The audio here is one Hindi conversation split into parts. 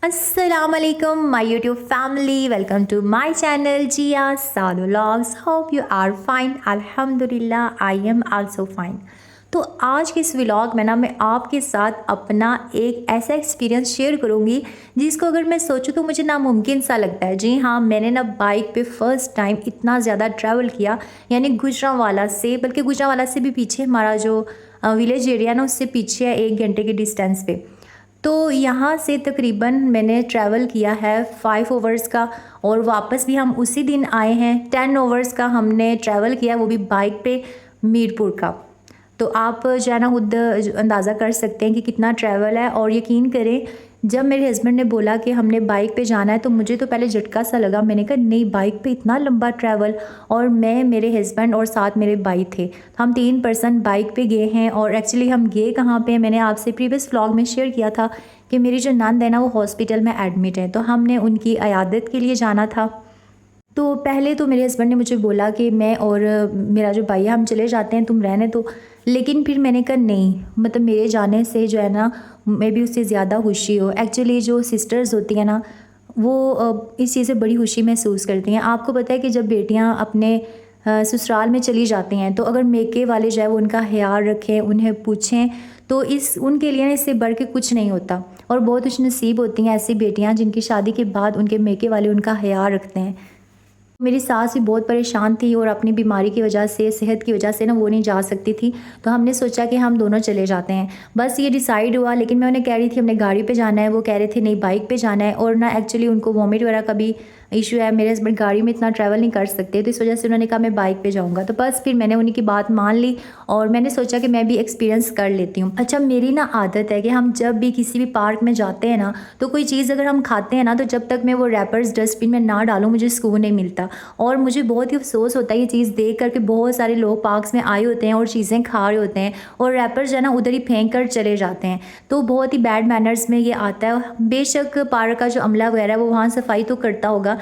Assalamualaikum, my YouTube family. Welcome to my channel Jia Saad Vlogs. Hope you are fine. Alhamdulillah, I am also fine. तो आज के इस व्लॉग में ना मैं आपके साथ अपना एक ऐसा एक्सपीरियंस शेयर करूँगी जिसको अगर मैं सोचूँ तो मुझे नामुमकिन सा लगता है। जी हाँ, मैंने ना बाइक पे फ़र्स्ट टाइम इतना ज़्यादा ट्रैवल किया, यानी गुजरांवाला से, बल्कि गुजरांवाला से भी पीछे हमारा जो विलेज एरिया ना उससे पीछे है 1 घंटे के डिस्टेंस पे। तो यहाँ से तकरीबन मैंने ट्रैवल किया है 5 आवर्स का, और वापस भी हम उसी दिन आए हैं। 10 आवर्स का हमने ट्रैवल किया, वो भी बाइक पे मीरपुर का। तो आप जो है ना खुद अंदाज़ा कर सकते हैं कि कितना ट्रैवल है। और यकीन करें, जब मेरे हस्बैंड ने बोला कि हमने बाइक पे जाना है तो मुझे तो पहले झटका सा लगा। मैंने कहा नहीं, बाइक पे इतना लंबा ट्रैवल, और मैं, मेरे हस्बैंड और साथ मेरे भाई थे। तो हम 3 पर्सन बाइक पे गए हैं। और एक्चुअली हम गए कहाँ पे, मैंने आपसे प्रीवियस व्लॉग में शेयर किया था कि मेरी जो नंद है ना वो हॉस्पिटल में एडमिट है, तो हमने उनकी इयादत के लिए जाना था। तो पहले तो मेरे हस्बैंड ने मुझे बोला कि मैं और मेरा जो भाई है हम चले जाते हैं, तुम रहने दो। लेकिन फिर मैंने कहा नहीं, मतलब मेरे जाने से जो है ना मैं भी उससे ज़्यादा खुशी हो। एक्चुअली जो सिस्टर्स होती हैं ना वो इस चीज़ से बड़ी खुशी महसूस करती हैं। आपको पता है कि जब बेटियां अपने ससुराल में चली जाती हैं तो अगर मेके वाले जो है वो उनका ख्याल रखें, उन्हें पूछें, तो इस उनके लिए ना इससे बढ़ के कुछ नहीं होता। और बहुत खुश नसीब होती हैं ऐसी बेटियाँ जिनकी शादी के बाद उनके मेके वाले उनका ख्याल रखते हैं। मेरी सास भी बहुत परेशान थी और अपनी बीमारी की वजह से, सेहत की वजह से ना वो नहीं जा सकती थी। तो हमने सोचा कि हम दोनों चले जाते हैं, बस ये डिसाइड हुआ। लेकिन मैं उन्हें कह रही थी हमने गाड़ी पे जाना है, वो कह रहे थे नहीं बाइक पे जाना है। और ना एक्चुअली उनको वॉमिट वगैरह का भी इशू है, मेरे हस्बैंड गाड़ी में इतना ट्रैवल नहीं कर सकते, तो इस वजह से उन्होंने कहा मैं बाइक पे जाऊँगा। तो बस फिर मैंने उन्हीं की बात मान ली और मैंने सोचा कि मैं भी एक्सपीरियंस कर लेती हूँ। अच्छा, मेरी ना आदत है कि हम जब भी किसी भी पार्क में जाते हैं ना, तो कोई चीज़ अगर हम खाते हैं ना, तो जब तक मैं वो रैपर्स डस्टबिन में ना डालूँ मुझे सुकून नहीं मिलता। और मुझे बहुत ही अफसोस होता है ये चीज़ देख कर के बहुत सारे लोग पार्क्स में आए होते हैं और चीज़ें खा रहे होते हैं और रैपर्स जो है ना उधर ही फेंक कर चले जाते हैं। तो बहुत ही बैड मैनर्स में ये आता है। बेशक पार्क का जो अमला वगैरह है वो वहाँ सफाई तो करता होगा,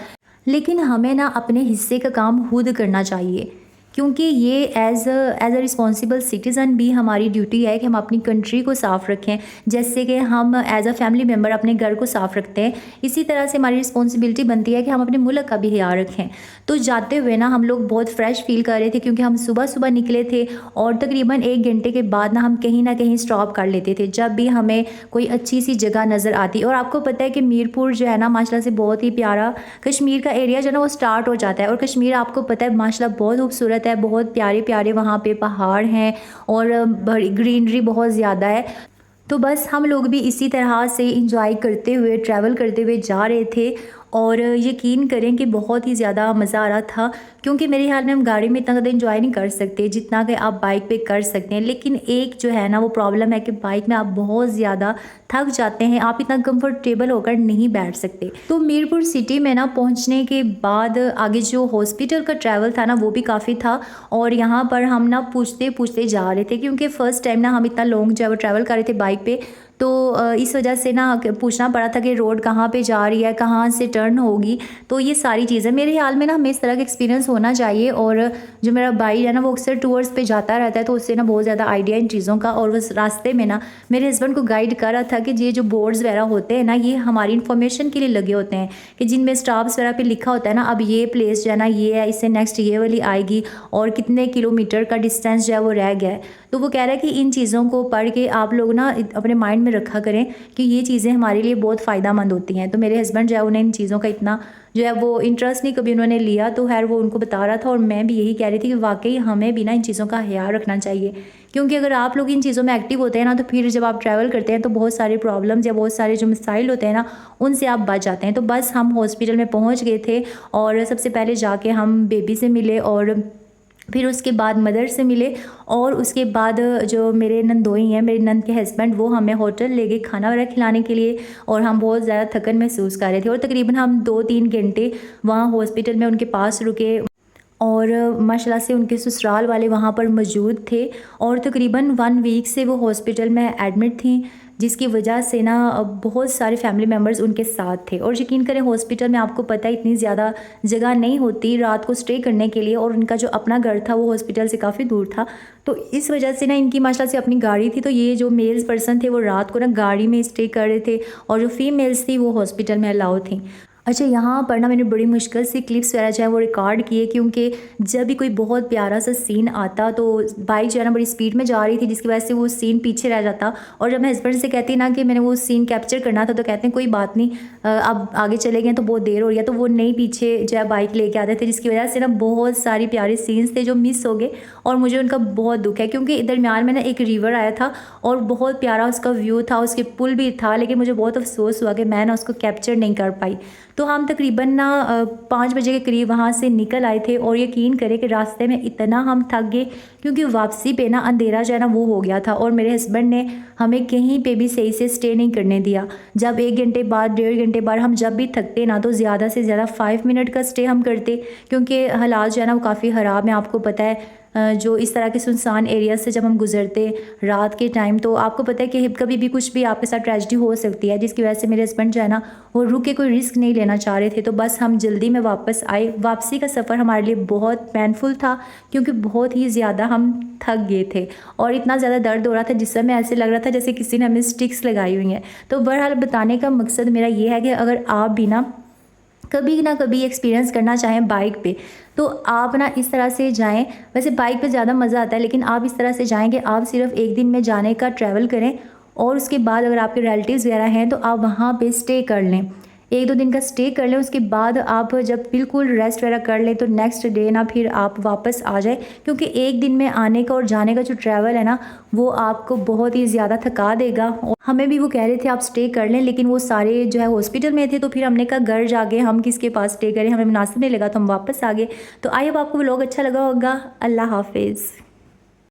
लेकिन हमें ना अपने हिस्से का काम खुद करना चाहिए, क्योंकि ये एज अ रिस्पॉन्सिबल सिटीज़न भी हमारी ड्यूटी है कि हम अपनी कंट्री को साफ़ रखें। जैसे कि हम एज अ फैमिली मेम्बर अपने घर को साफ़ रखते हैं, इसी तरह से हमारी रिस्पॉन्सिबिलिटी बनती है कि हम अपने मुल्क का भी ख्याल रखें। तो जाते हुए ना हम लोग बहुत फ्रेश फील कर रहे थे, क्योंकि हम सुबह सुबह निकले थे और तकरीबन 1 घंटे के बाद ना कहीं स्टॉप कर लेते थे जब भी हमें कोई अच्छी सी जगह नज़र आती। और आपको पता है कि मीरपुर जो है ना माशाल्लाह से बहुत ही प्यारा कश्मीर का एरिया जो है ना वो स्टार्ट हो जाता है। और कश्मीर आपको पता है माशाल्लाह बहुत खूबसूरत है, बहुत प्यारे प्यारे वहाँ पे पहाड़ हैं और बड़ी ग्रीनरी बहुत ज़्यादा है। तो बस हम लोग भी इसी तरह से इंजॉय करते हुए, ट्रैवल करते हुए जा रहे थे। और यकीन करें कि बहुत ही ज़्यादा मज़ा आ रहा था, क्योंकि मेरे ख्याल में हम गाड़ी में इतना ज़्यादा इंजॉय नहीं कर सकते जितना कि आप बाइक पे कर सकते हैं। लेकिन एक जो है ना वो प्रॉब्लम है कि बाइक में आप बहुत ज़्यादा थक जाते हैं, आप इतना कंफर्टेबल होकर नहीं बैठ सकते। तो मीरपुर सिटी में ना पहुंचने के बाद आगे जो हॉस्पिटल का ट्रैवल था ना वो भी काफ़ी था। और यहाँ पर हम ना पूछते पूछते जा रहे थे, क्योंकि फ़र्स्ट टाइम ना हम इतना लॉन्ग जो है वो ट्रैवल कर रहे थे बाइक पे। तो इस वजह से ना पूछना पड़ा था कि रोड कहाँ पे जा रही है, कहाँ से टर्न होगी। तो ये सारी चीज़ें मेरे ख्याल में ना हमें इस तरह का एक्सपीरियंस होना चाहिए। और जो मेरा भाई है ना वो अक्सर टूर्स पे जाता रहता है, तो उससे ना बहुत ज़्यादा आइडिया इन चीज़ों का। और उस रास्ते में ना मेरे हस्बैंड को गाइड कर रहा था कि ये जो बोर्ड्स वगैरह होते हैं ना ये हमारी इन्फॉर्मेशन के लिए लगे होते हैं, कि जिनमें स्टॉप्स वगैरह पे लिखा होता है ना अब ये प्लेस जो है ना ये है, इससे नेक्स्ट ये वाली आएगी और कितने किलोमीटर का डिस्टेंस जो है वो रह गया है। तो वो कह रहा है कि इन चीज़ों को पढ़ के आप लोग ना अपने माइंड में रखा करें कि ये चीज़ें हमारे लिए बहुत फ़ायदेमंद होती हैं। तो मेरे हस्बैंड जो है उन्हें इन चीज़ों का इतना जो है वो इंटरेस्ट नहीं कभी उन्होंने लिया, तो खैर वो उनको बता रहा था। और मैं भी यही कह रही थी कि वाकई हमें भी ना इन चीज़ों का ख्याल रखना चाहिए, क्योंकि अगर आप लोग इन चीज़ों में एक्टिव होते हैं ना तो फिर जब आप ट्रैवल करते हैं तो बहुत सारे प्रॉब्लम्स या बहुत सारे जो मसाइल होते हैं ना उनसे आप बच जाते हैं। तो बस हम हॉस्पिटल में पहुँच गए थे और सबसे पहले जाके हम बेबी से मिले और फिर उसके बाद मदर से मिले। और उसके बाद जो मेरे नंदोई हैं, मेरे नंद के हस्बैंड, वो हमें होटल ले गए खाना वगैरह खिलाने के लिए। और हम बहुत ज़्यादा थकन महसूस कर रहे थे और तकरीबन हम 2-3 घंटे वहाँ हॉस्पिटल में उनके पास रुके। और माशाल्लाह से उनके ससुराल वाले वहाँ पर मौजूद थे और तकरीबन 1 वीक से वो हॉस्पिटल में एडमिट थी। जिसकी वजह से ना बहुत सारे फैमिली मेम्बर्स उनके साथ थे। और यकीन करें हॉस्पिटल में आपको पता है इतनी ज़्यादा जगह नहीं होती रात को स्टे करने के लिए, और उनका जो अपना घर था वो हॉस्पिटल से काफ़ी दूर था। तो इस वजह से ना इनकी माशाल्लाह से अपनी गाड़ी थी, तो ये जो मेल्स पर्सन थे वो रात को ना गाड़ी में स्टे कर रहे थे, और जो फीमेल्स थी वो हॉस्पिटल में अलाउ थी। अच्छा, यहाँ पर ना मैंने बड़ी मुश्किल से क्लिप्स वगैरह जो है वो रिकॉर्ड किए, क्योंकि जब भी कोई बहुत प्यारा सा सीन आता तो बाइक जो है ना बड़ी स्पीड में जा रही थी, जिसकी वजह से वो सीन पीछे रह जाता। और जब मैं हस्बैंड से कहती ना कि मैंने वो सीन कैप्चर करना था, तो कहते हैं कोई बात नहीं, अब आगे चले गए तो बहुत देर हो रही है, तो वो नहीं पीछे जो है बाइक लेके आते थे, जिसकी वजह से ना बहुत सारी प्यारे सीन्स थे जो मिस हो गए। और मुझे उनका बहुत दुख है, क्योंकि दरमियान में ना एक रिवर आया था और बहुत प्यारा उसका व्यू था, उसके पुल भी था, लेकिन मुझे बहुत अफसोस हुआ कि मैं ना उसको कैप्चर नहीं कर पाई। तो हम तकरीबन ना 5 बजे के करीब वहाँ से निकल आए थे, और यकीन करें कि रास्ते में इतना हम थक गए, क्योंकि वापसी पे ना अंधेरा जो है ना वो हो गया था, और मेरे हस्बैंड ने हमें कहीं पे भी सही से स्टे नहीं करने दिया। जब 1 घंटे बाद 1.5 घंटे बाद हम जब भी थकते ना, तो ज़्यादा से ज़्यादा 5 मिनट का स्टे हम करते, क्योंकि हालात जो है ना वो काफ़ी ख़राब है। आपको पता है जो इस तरह के सुनसान एरिया से जब हम गुजरते रात के टाइम, तो आपको पता है कि कभी भी कुछ भी आपके साथ ट्रेजेडी हो सकती है, जिसकी वजह से मेरे हस्बैंड जो है ना वो रुक के कोई रिस्क नहीं लेना चाह रहे थे। तो बस हम जल्दी में वापस आए। वापसी का सफ़र हमारे लिए बहुत पेनफुल था, क्योंकि बहुत ही ज़्यादा हम थक गए थे, और इतना ज़्यादा दर्द हो रहा था जिस समय ऐसे लग रहा था जैसे किसी ने हमें स्टिक्स लगाई हुई हैं। तो बहरहाल बताने का मकसद मेरा ये है कि अगर आप भी ना कभी एक्सपीरियंस करना चाहें बाइक पे, तो आप ना इस तरह से जाएं। वैसे बाइक पे ज़्यादा मज़ा आता है, लेकिन आप इस तरह से जाएं कि आप सिर्फ 1 दिन में जाने का ट्रैवल करें, और उसके बाद अगर आपके रिलेटिव्स वगैरह हैं तो आप वहाँ पे स्टे कर लें, 1-2 दिन का स्टे कर लें। उसके बाद आप जब बिल्कुल रेस्ट वगैरह कर लें, तो नेक्स्ट डे ना फिर आप वापस आ जाए, क्योंकि 1 दिन में आने का और जाने का जो ट्रैवल है ना वो आपको बहुत ही ज़्यादा थका देगा। और हमें भी वो कह रहे थे आप स्टे कर लें, लेकिन वो सारे जो है हॉस्पिटल में थे, तो फिर हमने कहा घर जाके हम किसके पास स्टे करें, हमें मुनासिब नहीं लगा, तो हम वापस आ गए। तो आई होप आपको व्लॉग अच्छा लगा होगा। अल्लाह हाफिज़।